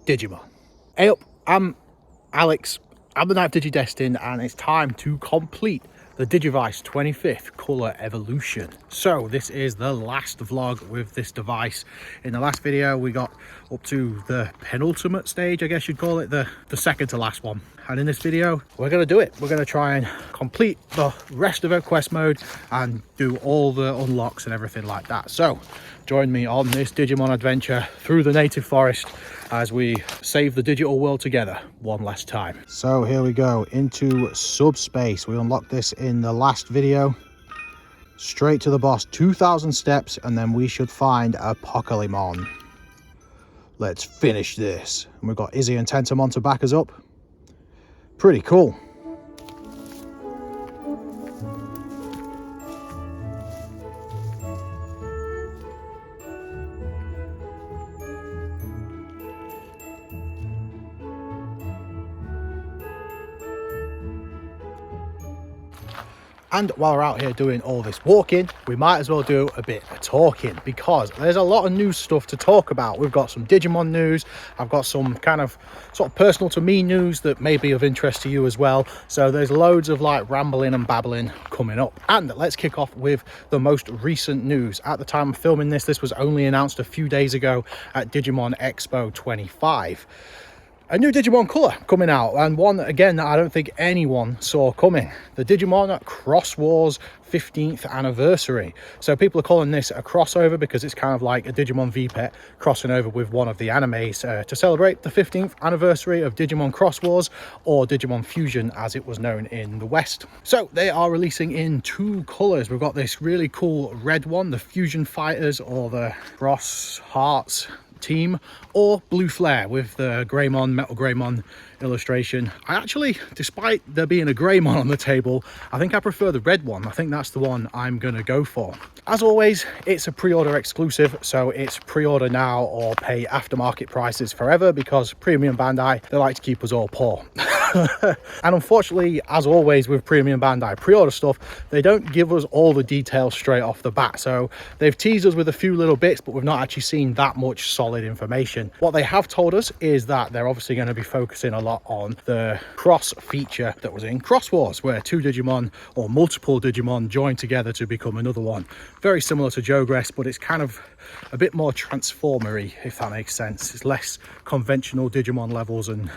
Digimon. Hey up, I'm Alex, I'm the Knight of Digidestined, and it's time to complete the Digivice 25th colour evolution. So this is the last vlog with this device. In the last video we got up to the penultimate stage, I guess you'd call it, the second to last one. And in this video we're going to do it. We're going to try and complete the rest of our quest mode and do all the unlocks and everything like that. So join me on this Digimon adventure through the native forest as we save the digital world together one last time. So here we go into subspace. We unlocked this in the last video. Straight to the boss, 2,000 steps, and then we should find Apocalmon. Let's finish this. And we've got Izzy and Tentamon to back us up. Pretty cool. And while we're out here doing all this walking, we might as well do a bit of talking, because there's a lot of new stuff to talk about. We've got some Digimon news. I've got some kind of sort of personal to me news that may be of interest to you as well. So there's loads of like rambling and babbling coming up. And let's kick off with the most recent news. At the time of filming this, this was only announced a few days ago at Digimon Expo 25. A new Digimon colour coming out, and one again that I don't think anyone saw coming. The Digimon Cross Wars 15th anniversary. So people are calling this a crossover because it's kind of like a Digimon V-Pet crossing over with one of the animes to celebrate the 15th anniversary of Digimon Cross Wars, or Digimon Fusion as it was known in the West. So they are releasing in two colours. We've got this really cool red one, the Fusion Fighters, or the Cross Hearts team, or Blue Flare with the Greymon, Metal Greymon illustration. I actually, despite there being a Greymon on the table, I think I prefer the red one. I think that's the one I'm gonna go for. As always, it's a pre-order exclusive, so it's pre-order now or pay aftermarket prices forever, because Premium Bandai, they like to keep us all poor. And unfortunately, as always with Premium Bandai pre-order stuff, they don't give us all the details straight off the bat. So they've teased us with a few little bits, but we've not actually seen that much solid information. What they have told us is that they're obviously going to be focusing a lot on the cross feature that was in Cross Wars, where two Digimon or multiple Digimon join together to become another one. Very similar to Jogress, but it's kind of a bit more transformery, if that makes sense. It's less conventional Digimon levels, and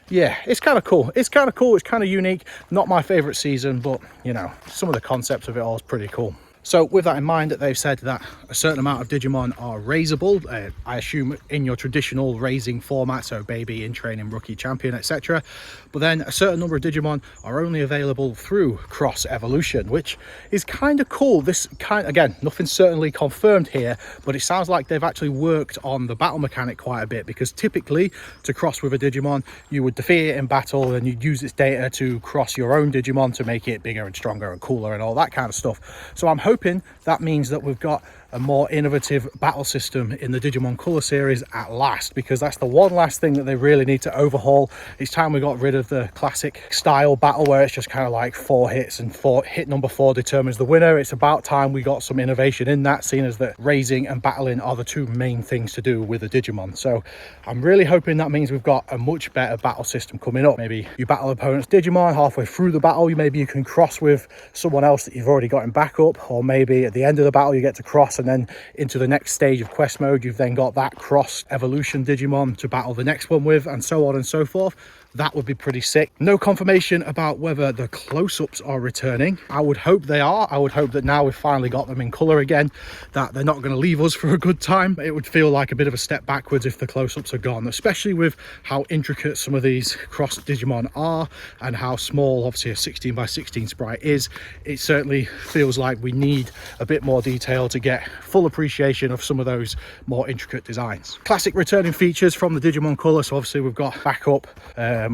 yeah, it's kind of cool. It's kind of cool. It's kind of unique. Not my favorite season, but you know, some of the concepts of it all is pretty cool. So with that in mind, they've said that a certain amount of Digimon are raisable, I assume in your traditional raising format, so baby, in training, rookie, champion, etc. But then a certain number of Digimon are only available through cross evolution, which is kind of cool. This kind, again, nothing's certainly confirmed here, but it sounds like they've actually worked on the battle mechanic quite a bit, because typically to cross with a Digimon, you would defeat it in battle and you'd use its data to cross your own Digimon to make it bigger and stronger and cooler and all that kind of stuff. So I'm hoping that means that we've got a more innovative battle system in the Digimon Color series at last, because that's the one last thing that they really need to overhaul. It's time we got rid of the classic style battle where it's just kind of like 4 hits and hit number 4 determines the winner. It's about time we got some innovation in that, seeing as that raising and battling are the two main things to do with a Digimon. So I'm really hoping that means we've got a much better battle system coming up. Maybe you battle opponent's Digimon, halfway through the battle maybe you can cross with someone else that you've already got in backup, or maybe at the end of the battle you get to cross, and then into the next stage of quest mode you've then got that cross evolution Digimon to battle the next one with, and so on and so forth. That would be pretty sick. No confirmation about whether the close-ups are returning. I would hope they are. I would hope that now we've finally got them in colour again, that they're not going to leave us for a good time. It would feel like a bit of a step backwards if the close-ups are gone, especially with how intricate some of these cross Digimon are and how small obviously a 16 by 16 sprite is. It certainly feels like we need a bit more detail to get full appreciation of some of those more intricate designs. Classic returning features from the Digimon colour. So obviously we've got backup,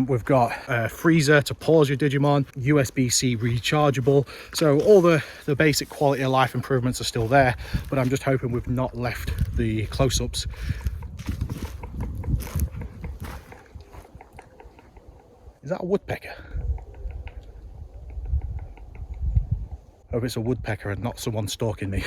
we've got a freezer to pause your Digimon, USB-C rechargeable. So all the basic quality of life improvements are still there, but I'm just hoping we've not left the close-ups. Is that a woodpecker? hope it's a woodpecker and not someone stalking me.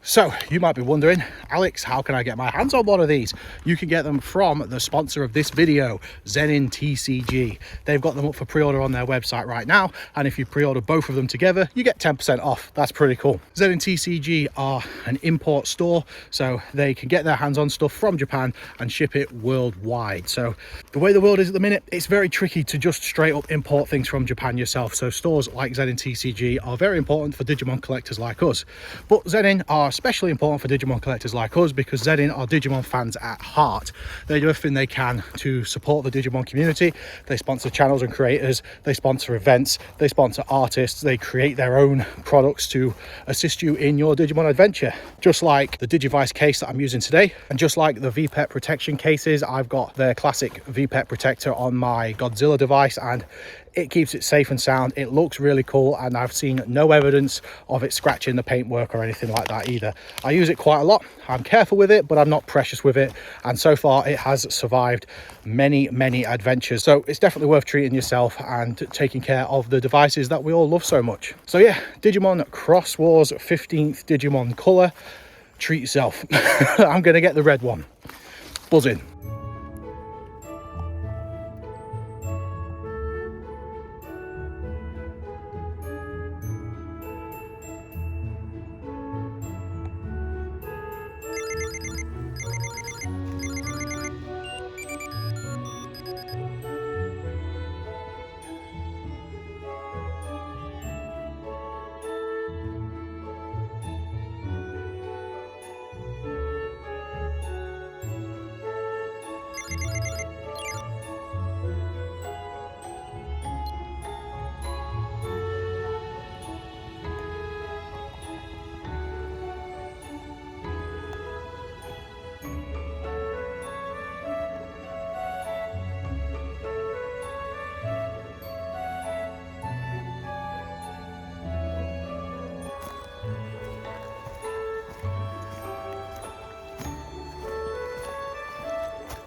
So you might be wondering, Alex, how can I get my hands on one of these? You can get them from the sponsor of this video, Zenin TCG. They've got them up for pre-order on their website right now, and if you pre-order both of them together, you get 10% off. That's pretty cool. Zenin TCG are an import store, so they can get their hands on stuff from Japan and ship it worldwide. So the way the world is at the minute, it's very tricky to just straight up import things from Japan yourself. So stores like Zenin TCG are very important for Digimon collectors like us, but Zenin are especially important for Digimon collectors like us because Zenin are Digimon fans at heart. They do everything they can to support the Digimon community. They sponsor channels and creators, they sponsor events, they sponsor artists, they create their own products to assist you in your Digimon adventure. Just like the Digivice case that I'm using today, and just like the VPET protection cases, I've got their classic VPET protector on my Godzilla device, and it keeps it safe and sound. It looks really cool, and I've seen no evidence of it scratching the paintwork or anything like that either. I use it quite a lot. I'm careful with it, but I'm not precious with it, and so far it has survived many adventures. So it's definitely worth treating yourself and taking care of the devices that we all love so much. So yeah, Digimon Cross Wars 15th Digimon color. Treat yourself. I'm gonna get the red one. Buzzing.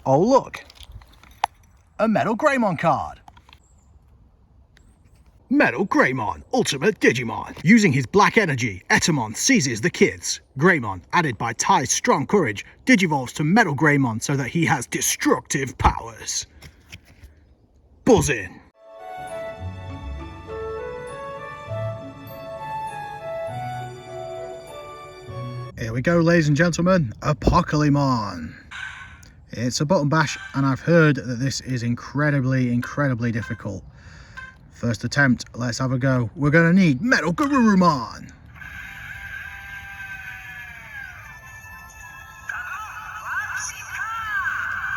Oh look, a MetalVegiemon card. MetalVegiemon, Ultimate Digimon. Using his black energy, Etamon seizes the kids. Greymon, added by Ty's strong courage, digivolves to MetalVegiemon so that he has destructive powers. Buzzing. Here we go, ladies and gentlemen, Apocalmon. It's a button bash, and I've heard that this is incredibly difficult. First attempt, let's have a go. We're gonna need Diaboromon.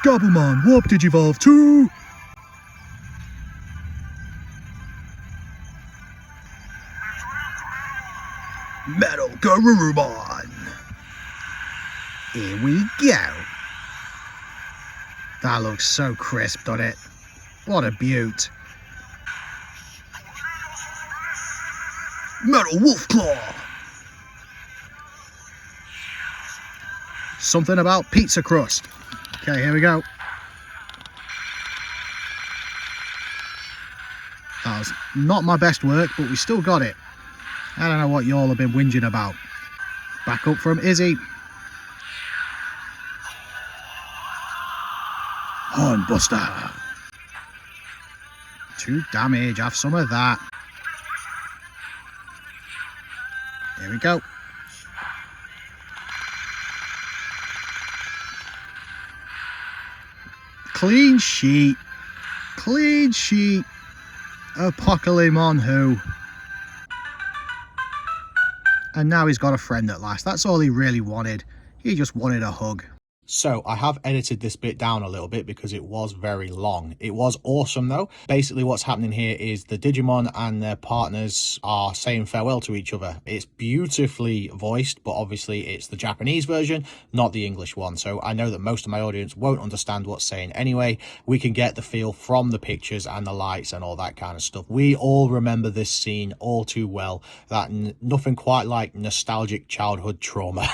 Gabumon, Warp Digivolve 2. Diaboromon. Here we go. That looks so crisp, doesn't it? What a beaut. Metal Wolf Claw. Something about pizza crust. Okay, here we go. That was not my best work, but we still got it. I don't know what y'all have been whinging about. Back up from Izzy. Hornbuster. 2 damage, have some of that. Here we go. Clean sheet. Clean sheet. Apocalmon who? And now he's got a friend at last. That's all he really wanted. He just wanted a hug. So I have edited this bit down a little bit because it was very long. It was awesome though. Basically what's happening here is the Digimon and their partners are saying farewell to each other. It's beautifully voiced, but obviously it's the Japanese version, not the English one. So I know that most of my audience won't understand what's saying anyway. We can get the feel from the pictures and the lights and all that kind of stuff. We all remember this scene all too well. That nothing quite like nostalgic childhood trauma.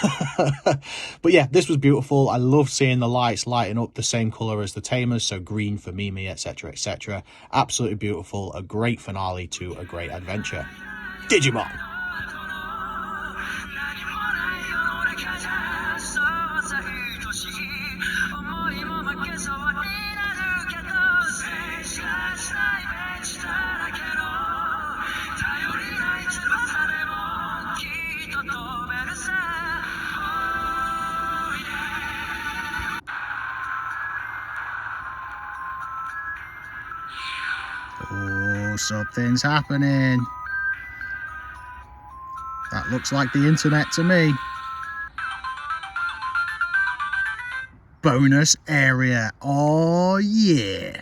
But yeah, this was beautiful. I loved seeing the lights lighting up the same color as the tamers, so green for Mimi, etc, etc. Absolutely beautiful. A great finale to a great adventure. Digimon. Oh, something's happening. That looks like the internet to me. Bonus area. Oh, yeah.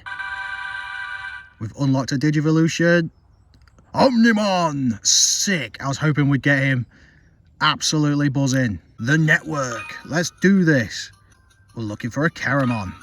We've unlocked a Digivolution. Omnimon. Sick. I was hoping we'd get him. Absolutely buzzing. The network. Let's do this. We're looking for a Caramon.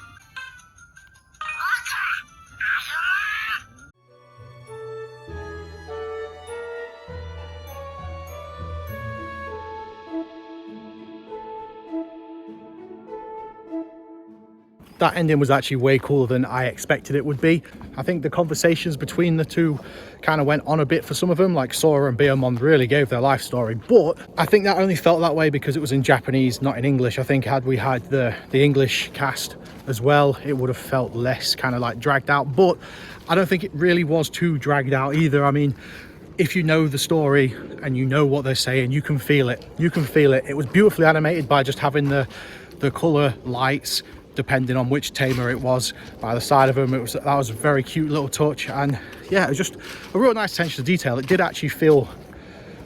That ending was actually way cooler than I expected it would be. I think the conversations between the two kind of went on a bit for some of them, like Sora and Beomon really gave their life story, but I think that only felt that way because it was in Japanese, not in English. I think had we had the English cast as well, it would have felt less kind of like dragged out, but I don't think it really was too dragged out either. I mean, if you know the story and you know what they're saying, you can feel it. You can feel it. It was beautifully animated by just having the color lights, depending on which tamer it was, by the side of them. That was a very cute little touch, and yeah, it was just a real nice attention to detail. It did actually feel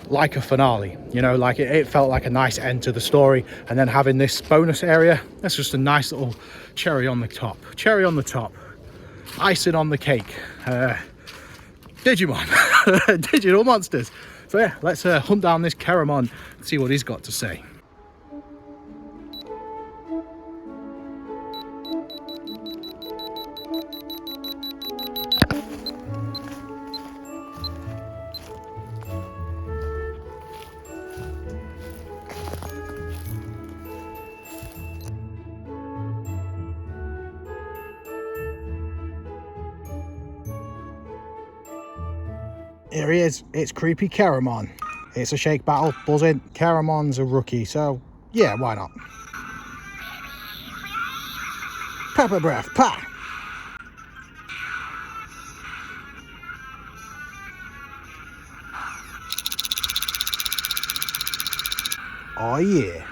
like a finale, you know, like it felt like a nice end to the story, and then having this bonus area, that's just a nice little cherry on the top, icing on the cake. Digimon. Digital monsters. So yeah, let's hunt down this Caramon and see what he's got to say. Here he is. It's creepy Caramon. It's a shake battle, buzzing. Caramon's a rookie, so yeah, why not? Pepper breath, pa! Oh yeah.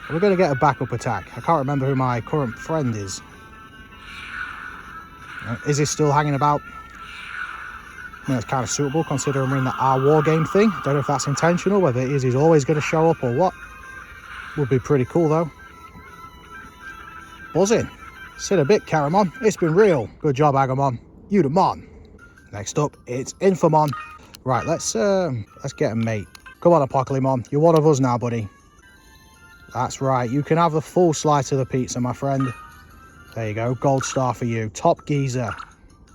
We're going to get a backup attack. I can't remember who my current friend is. Is he still hanging about? I mean, it's kind of suitable considering we're in the our war game thing. Don't know if that's intentional, whether it is he's always going to show up or what. Would be pretty cool though. Buzzing. Sit a bit, Caramon. It's been real. Good job, Agamon. You the mon. Next up, it's Infamon. Right, let's get a mate. Come on, Apocalmon. You're one of us now, buddy. That's right. You can have the full slice of the pizza, my friend. There you go. Gold star for you. Top geezer.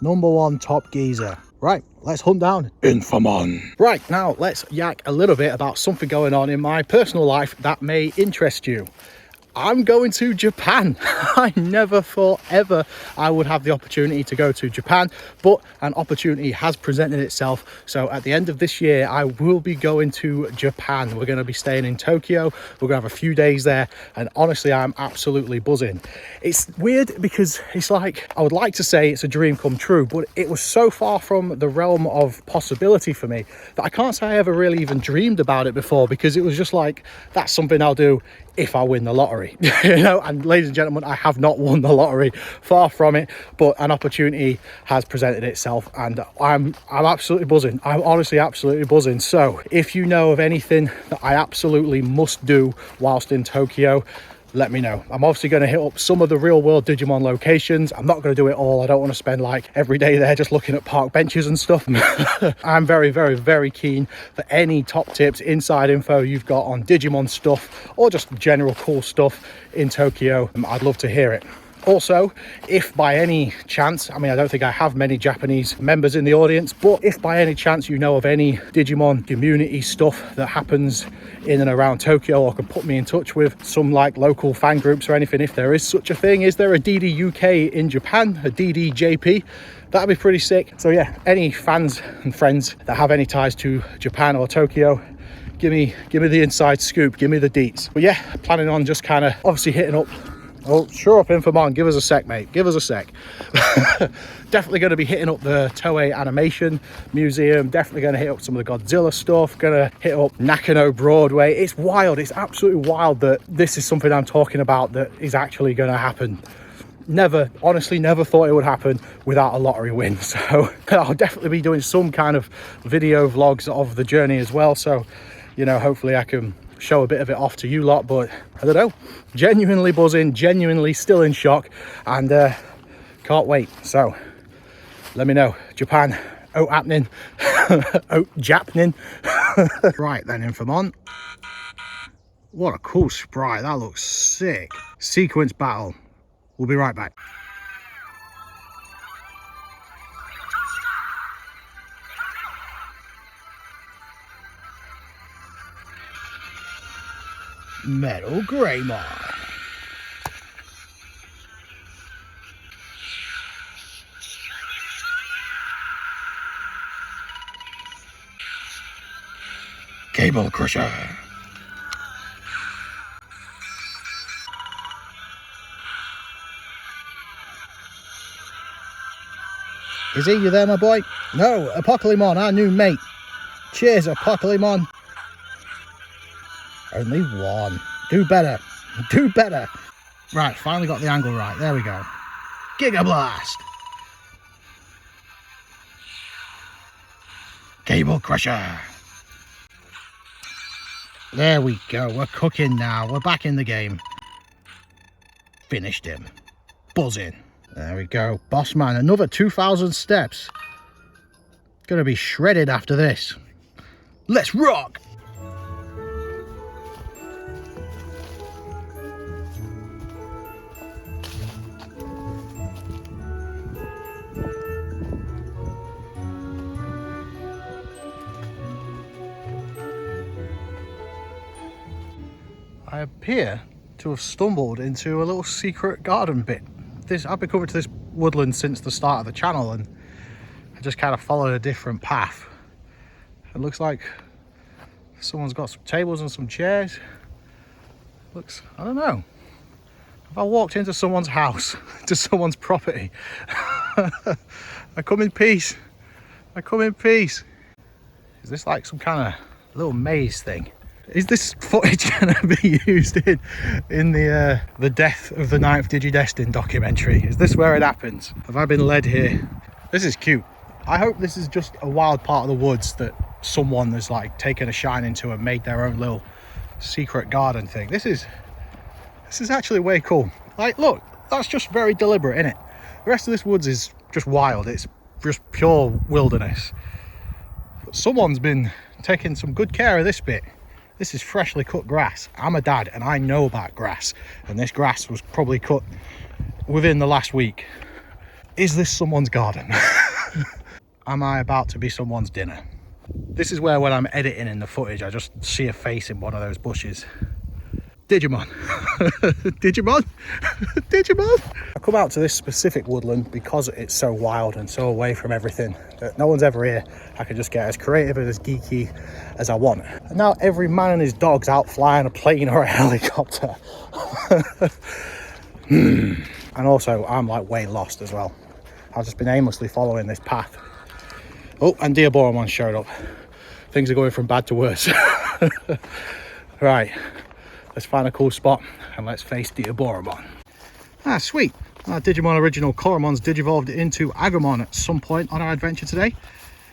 #1 top geezer. Right, let's hunt down Infamon. Right, now let's yak a little bit about something going on in my personal life that may interest you. I'm going to Japan. I never thought ever I would have the opportunity to go to Japan, but an opportunity has presented itself. So at the end of this year, I will be going to Japan. We're going to be staying in Tokyo. We're going to have a few days there. And honestly, I'm absolutely buzzing. It's weird because it's like, I would like to say it's a dream come true, but it was so far from the realm of possibility for me that I can't say I ever really even dreamed about it before, because it was just like, that's something I'll do if I win the lottery. You know, and ladies and gentlemen, I have not won the lottery, far from it, but an opportunity has presented itself and I'm absolutely buzzing. I'm honestly absolutely buzzing. So if you know of anything that I absolutely must do whilst in Tokyo, let me know. I'm obviously going to hit up some of the real world Digimon locations. I'm not going to do it all. I don't want to spend like every day there just looking at park benches and stuff. I'm very, very, very keen for any top tips, inside info you've got on Digimon stuff or just general cool stuff in Tokyo. I'd love to hear it. Also, if by any chance, I mean, I don't think I have many Japanese members in the audience, but if by any chance you know of any Digimon community stuff that happens in and around Tokyo, or can put me in touch with some like local fan groups or anything, if there is such a thing. Is there a DD UK in Japan, a DDJP? That'd be pretty sick. So yeah, any fans and friends that have any ties to Japan or Tokyo, give me the inside scoop, give me the deets. But yeah, planning on just kind of obviously hitting up. Oh, sure up, Infomon, give us a sec, mate, give us a sec. Definitely going to be hitting up the Toei Animation Museum, definitely going to hit up some of the Godzilla stuff, going to hit up Nakano Broadway. It's wild, it's absolutely wild that this is something I'm talking about that is actually going to happen. Never, honestly, never thought it would happen without a lottery win. So I'll definitely be doing some kind of video vlogs of the journey as well. So, you know, hopefully I can show a bit of it off to you lot, but I don't know, genuinely buzzing, genuinely still in shock, and can't wait. So let me know, Japan, out happening, out japning. Right then, Infomon, what a cool sprite, that looks sick. Sequence battle, we'll be right back. MetalVegiemon. Cable Crusher. Is he? You there, my boy? No, Apocalmon, our new mate. Cheers, Apocalmon. Only one. Do better. Do better. Right, finally got the angle right. There we go. Giga Blast. Cable Crusher. There we go. We're cooking now. We're back in the game. Finished him. Buzzing. There we go. Boss man. Another 2,000 steps. Gonna be shredded after this. Let's rock. I appear to have stumbled into a little secret garden bit. I've been coming to this woodland since the start of the channel, and I just kind of followed a different path. It looks like someone's got some tables and some chairs. Looks, I don't know. Have I walked into someone's house, to someone's property? I come in peace. I come in peace. Is this like some kind of little maze thing? Is this footage going to be used in the death of the 9th Digidestined documentary? Is this where it happens? Have I been led here? This is cute. I hope this is just a wild part of the woods that someone has like taken a shine into and made their own little secret garden thing. This is actually way cool. Like, look, that's just very deliberate, isn't it? The rest of this woods is just wild. It's just pure wilderness. But someone's been taking some good care of this bit. This is freshly cut grass. I'm a dad and I know about grass, and this grass was probably cut within the last week. Is this someone's garden? Am I about to be someone's dinner? This is where, when I'm editing in the footage, I just see a face in one of those bushes. Digimon. Digimon. Digimon. I come out to this specific woodland because it's so wild and so away from everything that no one's ever here. I can just get as creative and as geeky as I want. And now every man and his dog's out flying a plane or a helicopter. And also I'm like way lost as well. I've just been aimlessly following this path. Oh, and Diaboromon showed up. Things are going from bad to worse. Right. Let's find a cool spot and let's face Diaboromon. Ah, sweet. Our Digimon original Colourmon's digivolved into Agumon at some point on our adventure today.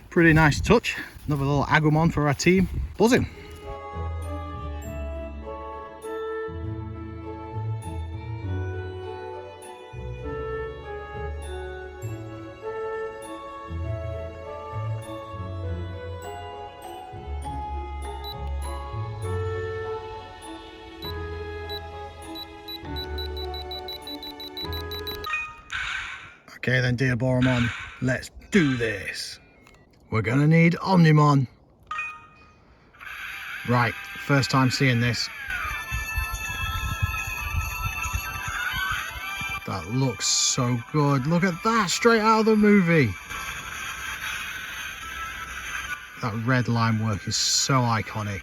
Pretty nice touch. Another little Agumon for our team. Buzzing. Okay then, Diaboromon, let's do this. We're gonna need Omnimon. Right, first time seeing this. That looks so good. Look at that, straight out of the movie. That red line work is so iconic.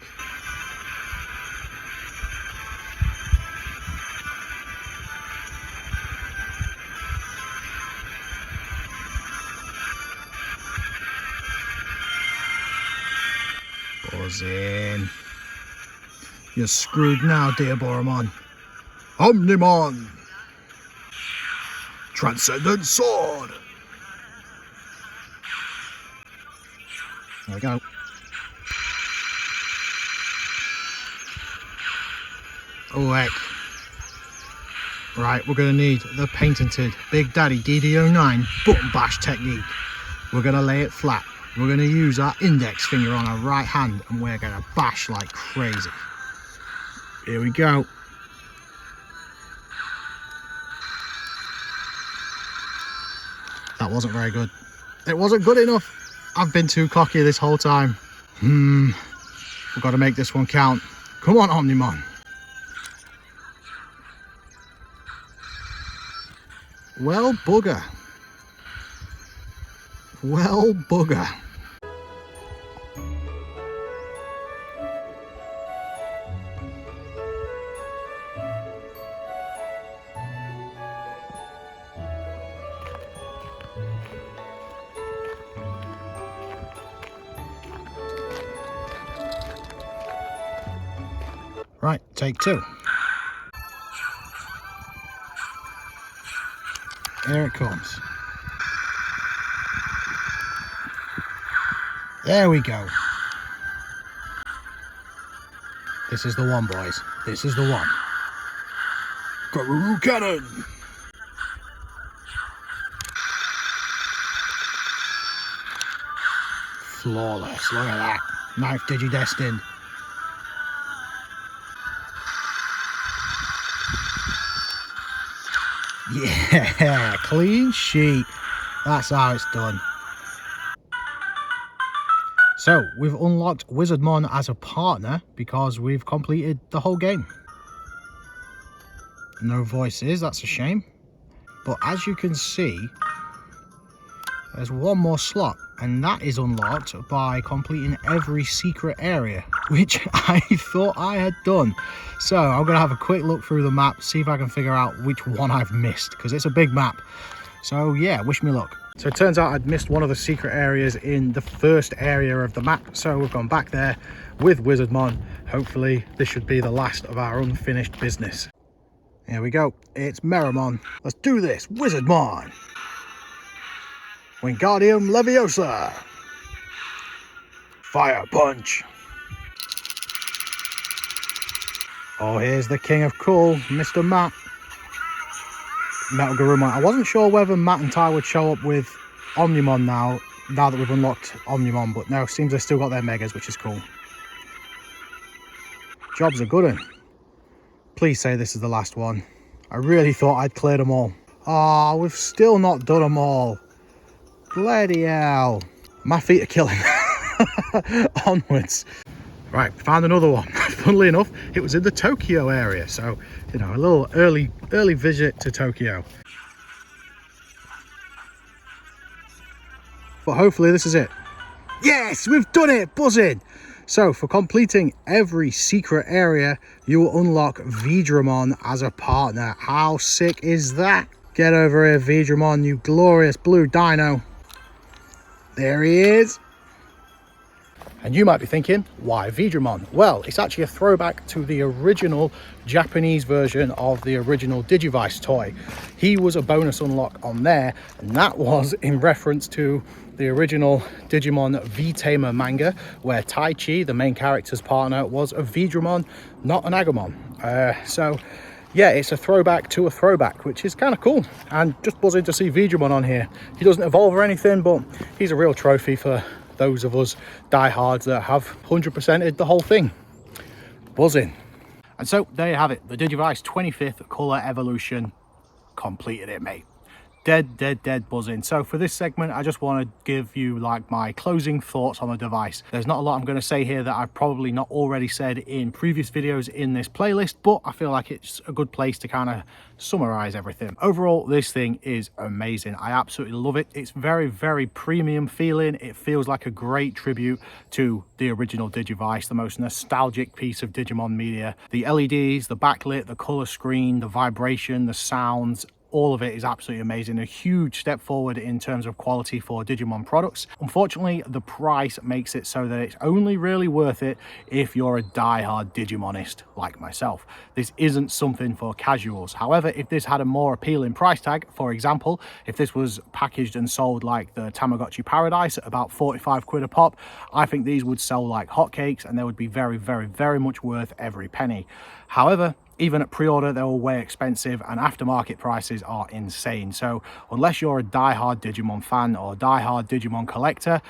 Buzzing. You're screwed now, Diaboromon. Omnimon! Transcendent Sword! There we go. Oh heck. Right, we're going to need the patented Big Daddy DD09 button bash technique. We're going to lay it flat. We're going to use our index finger on our right hand and we're going to bash like crazy. Here we go. That wasn't very good. It wasn't good enough. I've been too cocky this whole time. We've got to make this one count. Come on, Omnimon. Well, bugger. Well, bugger. Right, take two. Here it comes. There we go. This is the one, boys. This is the one. Garuru Cannon! Flawless. Look at that. Knife Digidestined. Yeah, clean sheet. That's how it's done. So, we've unlocked Wizardmon as a partner because we've completed the whole game. No voices, that's a shame. But as you can see, there's one more slot, and that is unlocked by completing every secret area, which I thought I had done. So I'm going to have a quick look through the map, see if I can figure out which one I've missed, because it's a big map. So yeah, wish me luck. So it turns out I'd missed one of the secret areas in the first area of the map, so we've gone back there with Wizardmon. Hopefully this should be the last of our unfinished business. Here we go, it's Meramon. Let's do this, Wizardmon! Wingardium Leviosa! Fire Punch! Oh, here's the king of cool, Mr. Matt. MetalVegiemon. I wasn't sure whether Matt and Ty would show up with Omnimon now that we've unlocked Omnimon, but no, seems they've still got their megas, which is cool. Job's a good one. Please say this is the last one. I really thought I'd cleared them all. Oh, we've still not done them all. Bloody hell. My feet are killing. Onwards. Right, found another one. Funnily enough, it was in the Tokyo area, so you know, a little early visit to Tokyo. But hopefully this is it. Yes, we've done it! Buzzing! So for completing every secret area, you will unlock Vegiemon as a partner. How sick is that? Get over here, Vegiemon, you glorious blue dino. There he is. And you might be thinking, why Vegiemon? Well, it's actually a throwback to the original Japanese version of the original Digivice toy. He was a bonus unlock on there, and that was in reference to the original Digimon V-Tamer manga, where Taichi, the main character's partner, was a Vegiemon, not an Agumon. So yeah, it's a throwback to a throwback, which is kind of cool. And just buzzing to see Vegiemon on here. He doesn't evolve or anything, but he's a real trophy for those of us diehards that have 100%ed the whole thing. Buzzing. And so there you have it, the Digivice 25th colour evolution. Completed it, mate. dead buzzing. So for this segment, I just want to give you like my closing thoughts on the device. There's not a lot I'm going to say here that I've probably not already said in previous videos in this playlist, but I feel like it's a good place to kind of summarize everything. Overall, this thing is amazing. I absolutely love it. It's very premium feeling. It feels like a great tribute to the original Digivice, the most nostalgic piece of Digimon media. The LEDs, the backlit, the color screen, the vibration, the sounds, all of it is absolutely amazing. A huge step forward in terms of quality for Digimon products. Unfortunately, the price makes it so that it's only really worth it if you're a die-hard Digimonist like myself. This isn't something for casuals. However, if this had a more appealing price tag, for example, if this was packaged and sold like the Tamagotchi Paradise at about 45 quid a pop, I think these would sell like hotcakes and they would be very much worth every penny. However, even at pre-order, they're all way expensive and aftermarket prices are insane. So unless you're a die-hard Digimon fan or die-hard Digimon collector,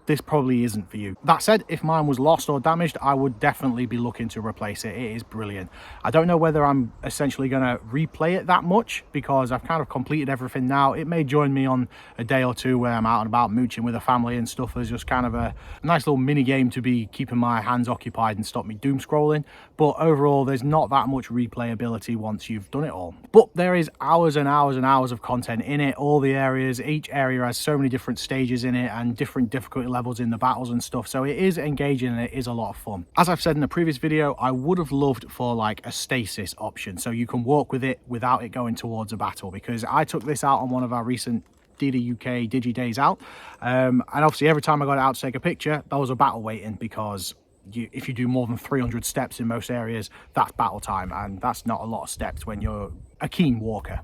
this probably isn't for you. That said, if mine was lost or damaged, I would definitely be looking to replace it. It is brilliant. I don't know whether I'm essentially going to replay it that much because I've kind of completed everything now. It may join me on a day or two where I'm out and about mooching with a family and stuff as just kind of a nice little mini game to be keeping my hands occupied and stop me doom scrolling. But overall, there's not that much replayability once you've done it all. But there is hours and hours of content in it. All the areas, each area has so many different stages in it and different difficulty levels in the battles and stuff, so it is engaging and it is a lot of fun. As I've said in a previous video, I would have loved for like a stasis option so you can walk with it without it going towards a battle, because I took this out on one of our recent UK Digi Days out, and obviously every time I got out to take a picture there was a battle waiting, because if you do more than 300 steps in most areas, that's battle time, and that's not a lot of steps when you're a keen walker.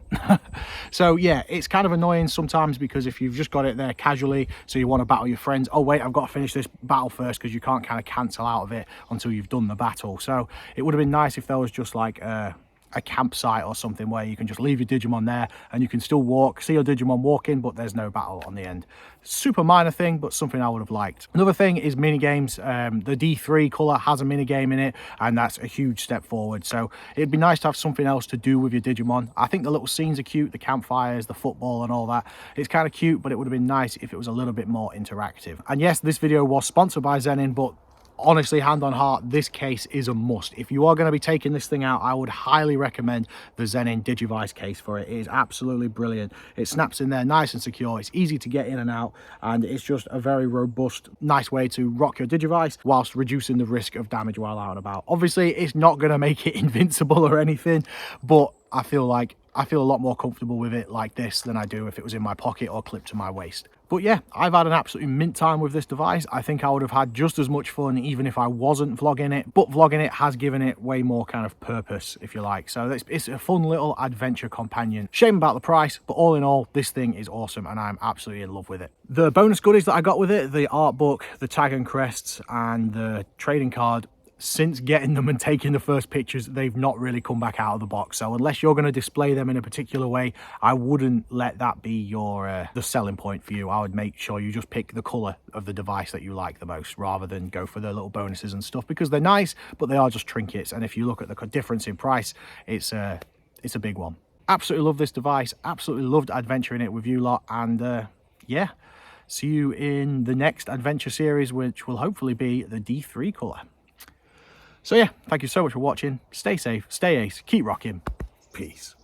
So yeah, it's kind of annoying sometimes, because if you've just got it there casually, so you want to battle your friends, oh wait, I've got to finish this battle first, because you can't kind of cancel out of it until you've done the battle. So it would have been nice if there was just like a campsite or something where you can just leave your Digimon there and you can still walk, see your Digimon walking, but there's no battle on the end. Super minor thing, but something I would have liked. Another thing is mini games. The D3 color has a mini game in it, and that's a huge step forward. So it'd be nice to have something else to do with your Digimon. I think the little scenes are cute, the campfires, the football and all that. It's kind of cute, but it would have been nice if it was a little bit more interactive. And yes, this video was sponsored by Zenin, but honestly, hand on heart, this case is a must. If you are going to be taking this thing out, I would highly recommend the Zenin Digivice case for it. It is absolutely brilliant. It snaps in there nice and secure. It's easy to get in and out, and it's just a very robust, nice way to rock your Digivice whilst reducing the risk of damage while out and about. Obviously, it's not going to make it invincible or anything, but I feel a lot more comfortable with it like this than I do if it was in my pocket or clipped to my waist. But yeah, I've had an absolutely mint time with this device. I think I would have had just as much fun even if I wasn't vlogging it, but vlogging it has given it way more kind of purpose, if you like. So it's a fun little adventure companion. Shame about the price, but all in all, this thing is awesome and I'm absolutely in love with it. The bonus goodies that I got with it, the art book, the tag and crests, and the trading card, since getting them and taking the first pictures, they've not really come back out of the box. So unless you're going to display them in a particular way, I wouldn't let that be your the selling point for you. I would make sure you just pick the color of the device that you like the most, rather than go for the little bonuses and stuff, because they're nice, but they are just trinkets. And if you look at the difference in price, it's a big one. Absolutely love this device, absolutely loved adventuring it with you lot, and yeah, see you in the next adventure series, which will hopefully be the D3 color. So yeah, thank you so much for watching. Stay safe, stay ace, keep rocking. Peace.